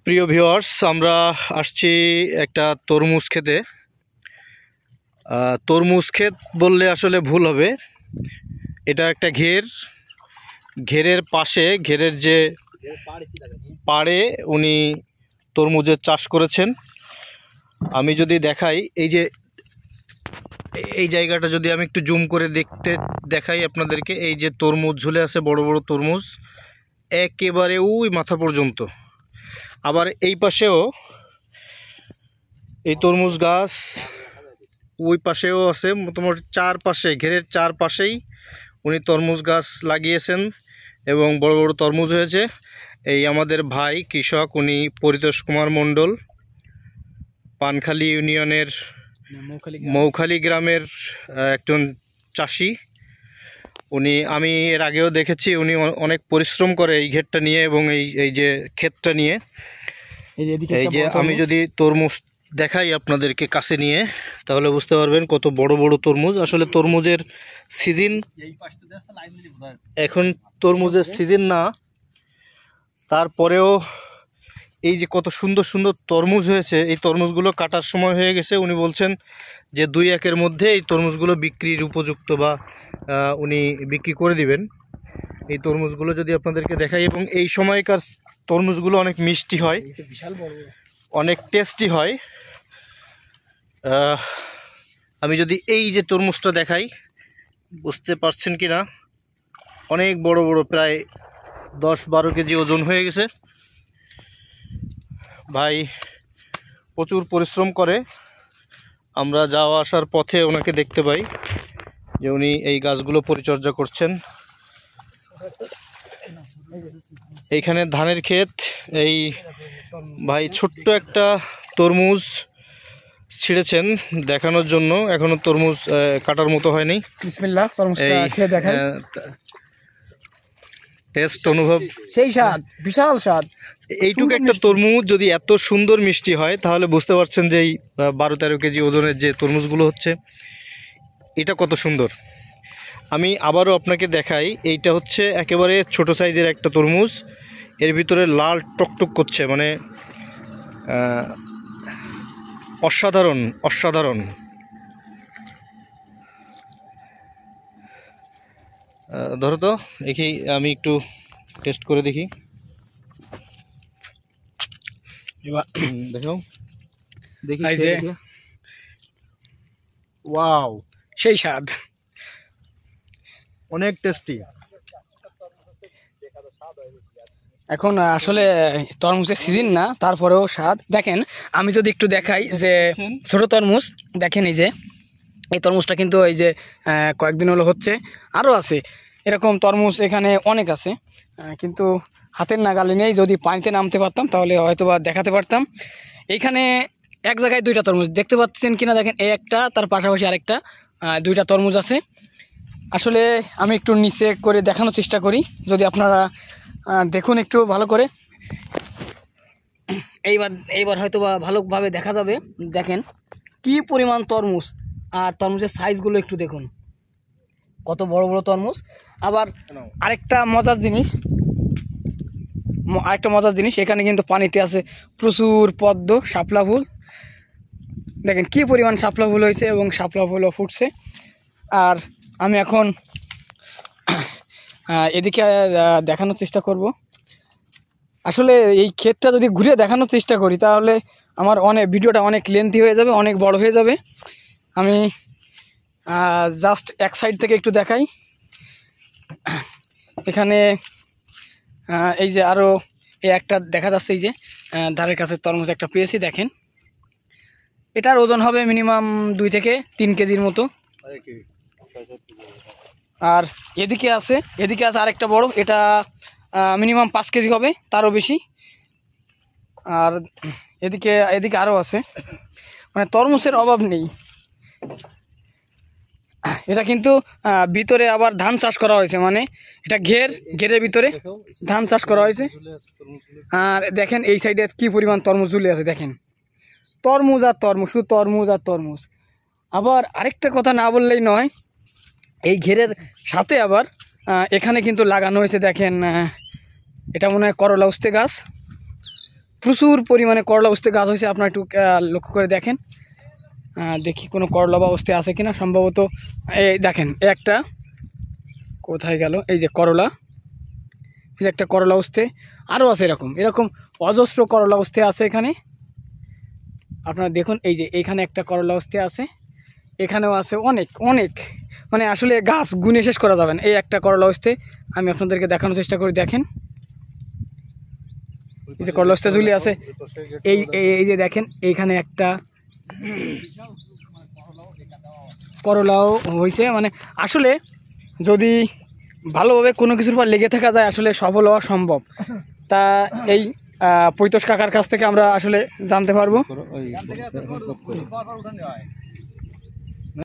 প্রিয় ভিউয়ার্স, আমরা আসছি একটা তরমুজ খেতে। তরমুজ ক্ষেত বললে আসলে ভুল হবে। এটা একটা ঘেরের পাশে, ঘেরের যে পাড়ে উনি তরমুজের চাষ করেছেন। আমি যদি দেখাই, এই জায়গাটা যদি আমি একটু জুম করে দেখাই আপনাদেরকে, এই যে তরমুজ ঝুলে আছে, বড় বড় তরমুজ একেবারে ওই মাথা পর্যন্ত। আবার এই পাশেও এই তরমুজ গাছ, ওই পাশেও আছে। মোটামুটি চারপাশে, ঘেরের চারপাশেই উনি তরমুজ গাছ লাগিয়েছেন এবং বড় বড় তরমুজ হয়েছে। এই আমাদের ভাই কৃষক, উনি পরিতোষ কুমার মণ্ডল, পানখালী ইউনিয়নের মৌখালী গ্রামের একজন চাষি। আমি এর আগেও দেখেছি উনি অনেক পরিশ্রম করে এই ঘেরটা নিয়ে এবং এই যে ক্ষেতটা নিয়ে। এই যে আমি যদি তরমুজ দেখাই আপনাদেরকে কাছে নিয়ে, তাহলে বুঝতে পারবেন কত বড় বড় তরমুজ। আসলে তরমুজের সিজন এখন, তরমুজের সিজন না, তারপরেও এই যে কত সুন্দর সুন্দর তরমুজ হয়েছে। এই তরমুজগুলো কাটার সময় হয়ে গেছে। উনি বলছেন যে 2-1 মধ্যে এই তরমুজগুলো বিক্রির উপযুক্ত, বা উনি বিক্রি করে দিবেন। এই তরমুজগুলো যদি আপনাদেরকে দেখাই, এবং এই সময়কার তরমুজগুলো অনেক মিষ্টি হয়, অনেক টেস্টি হয়। আমি যদি এই যে তরমুজটা দেখাই, বুঝতে পারছেন কি না, অনেক বড় বড়, প্রায় 10-12 কেজি ওজন হয়ে গেছে। ভাই প্রচুর পরিশ্রম করে। আমরা যাওয়া আসার পথে ওনাকে দেখতে পাই যে উনি এই গাছগুলো পরিচর্যা করছেন। এইখানে ধানের ক্ষেত। এই ভাই ছোট্ট একটা তরমুজ ছিঁড়েছেন দেখানোর জন্য, এখনো তরমুজ কাটার মতো হয়নি। বিসমিল্লাহ, তরমুজটা খেয়ে দেখাই। টেস্ট অনুভব, সেই স্বাদ, বিশাল স্বাদ। এইটুকু একটা তরমুজ যদি এত সুন্দর মিষ্টি হয়, তাহলে বুঝতে পারছেন যে এই 12-13 কেজি ওজনের যে তরমুজগুলো হচ্ছে, এটা কত সুন্দর। আমি আবারও আপনাকে দেখাই। এইটা হচ্ছে একেবারে ছোট সাইজের একটা তরমুজ, এর ভিতরে লাল টকটক করছে, মানে অসাধারণ অসাধারণ। ধরো তো দেখি, আমি একটু টেস্ট করে দেখি। দেখো, দেখি, ওয়াও, সেই স্বাদ, অনেক টেস্টি। এখন আসলে তরমুজের সিজন না, তারপরেও স্বাদ। দেখেন, আমি যদি একটু দেখাই যে ছোট তরমুজ দেখেন, এই তরমুজটা কিন্তু এই যে কয়েকদিন হলো হচ্ছে, আরও আছে এরকম তরমুজ এখানে অনেক আছে, কিন্তু হাতের নাগালে নেই। যদি পানিতে নামতে পারতাম তাহলে হয়তো বা দেখাতে পারতাম। এইখানে এক জায়গায় 2টা তরমুজ দেখতে পাচ্ছেন কিনা দেখেন, এই একটা, তার পাশাপাশি আরেকটা, 2টা তরমুজ আছে। আসলে আমি একটু নিচে করে দেখানোর চেষ্টা করি, যদি আপনারা দেখুন একটু ভালো করে। এইবার হয়তো বা ভালোভাবে দেখা যাবে। দেখেন কি পরিমাণ তরমুজ, আর তরমুজের সাইজগুলো একটু দেখুন, কত বড় বড় তরমুজ। আবার আরেকটা মজার জিনিস, এখানে কিন্তু পানিতে আছে প্রচুর পদ্ম, শাপলা ফুল। দেখেন কি পরিমাণ শাপলা ফুল হয়েছে, এবং শাপলা ফুলও ফুটছে। আর আমি এখন এদিকে দেখানোর চেষ্টা করব। আসলে এই ক্ষেতটা যদি ঘুরে দেখানোর চেষ্টা করি, তাহলে আমার ভিডিওটা অনেক লেন্থি হয়ে যাবে, অনেক বড় হয়ে যাবে। আমি জাস্ট এক সাইড থেকে একটু দেখাই। এখানে এই যে আরও এই একটা দেখা যাচ্ছে, এই যে ধারের কাছে তরমুজ একটা পেয়েছি। দেখেন, এটার ওজন হবে মিনিমাম 2 থেকে 3 কেজির মতো। আর এদিকে আছে আরেকটা বড়, এটা মিনিমাম 5 কেজি হবে, তারও বেশি। আর এদিকে আরও আছে, মানে তরমুজের অভাব নেই। এটা কিন্তু ভিতরে আবার ধান চাষ করা হয়েছে, মানে এটা ঘেরের ভিতরে ধান চাষ করা হয়েছে। আর দেখেন এই সাইডে কি পরিমাণ তরমুজ ঝুলে আছে। দেখেন, তরমুজ আর তরমুজ, শুধু তরমুজ আর তরমুজ। আবার আরেকটা কথা না বললেই নয়, এই ঘেরের সাথে আবার এখানে কিন্তু লাগানো হয়েছে, দেখেন এটা মনে হয় করলা উস্তে গাছ। প্রচুর পরিমাণে করলা উস্তে গাছ হয়েছে। আপনারা একটু লক্ষ্য করে দেখেন, দেখি কোনো করলা বা উস্তে আছে কিনা। সম্ভবত এই দেখেন একটা কোথায় গেল, এই যে করলা, এই যে একটা করলা উস্তে, আরও আছে এরকম এরকম অজস্র করলা উস্তে আছে এখানে। আপনারা দেখুন এই যে এইখানে একটা করলা উস্তে আছে, এখানেও আছে অনেক অনেক, মানে আসলে গাছ গুনে শেষ করা যাবে না। এই একটা করলা উস্তে আমি আপনাদেরকে দেখানোর চেষ্টা করি। দেখেন এই যে করলা উস্তে ঝুলি আছে, এই যে দেখেন এইখানে একটা করলাও হয়েছে। মানে আসলে যদি ভালোভাবে কোনো কিছুর পর লেগে থাকা যায় আসলে সফল হওয়া সম্ভব। তা এই পৈতোষ কাকার কাছ থেকে আমরা আসলে জানতে পারবো।